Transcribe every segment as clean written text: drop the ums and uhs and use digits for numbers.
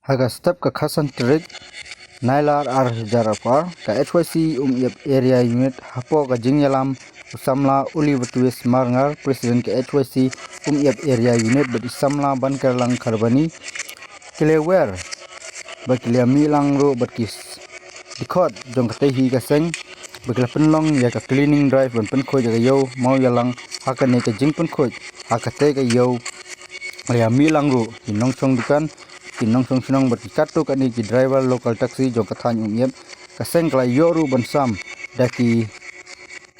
haga step ka khasan trik Nailar2022 ka HYC Umyiap Area Unit hapo ka jingyalam usamla uli betuis marngar Presiden ke HYC Umyiap Area Unit berisamla ban kerlang karbani kilewer bakilia milang ro berkis dikot jong katehi kaseng bakila penlong ya ka cleaning drive ban penkhoi jaga yo mau yalang hakane ka jing penkhoi hakate ka yo ya milang ro kinong chong dukan kinong chong sinong berkikato kani ki driver local taxi jong kathany Umyiap kaseng kala yo ro bansam daki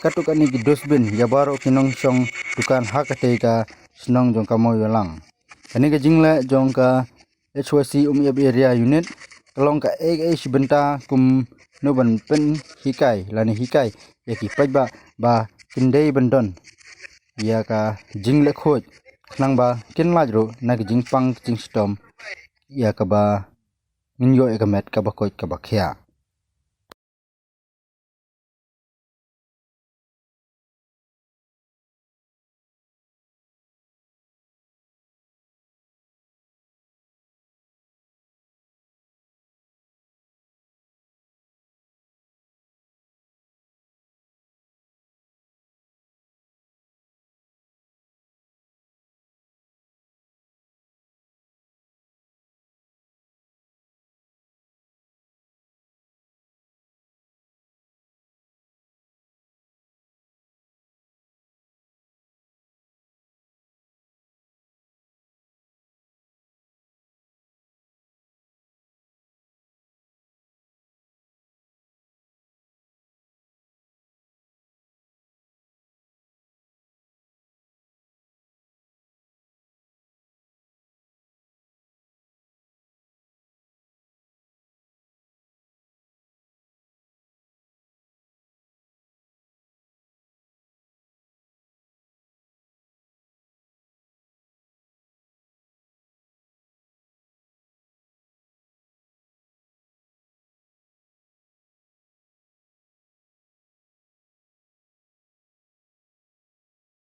kato kani ki dustbin ya baro kinong chong dukan hakate ka sinong jong ka mau yalang kani ka jingla jong ka HYC Umyiap Area Unit kalong ka sebentar kum nuban pen hikai lani hikai ya ki pajba ba kindai bandon ya ka jingle khoj nang ba kin lajro na ki jingpang jing stom ya ka ba ninyo ekamet ka ba khoj ka ba khya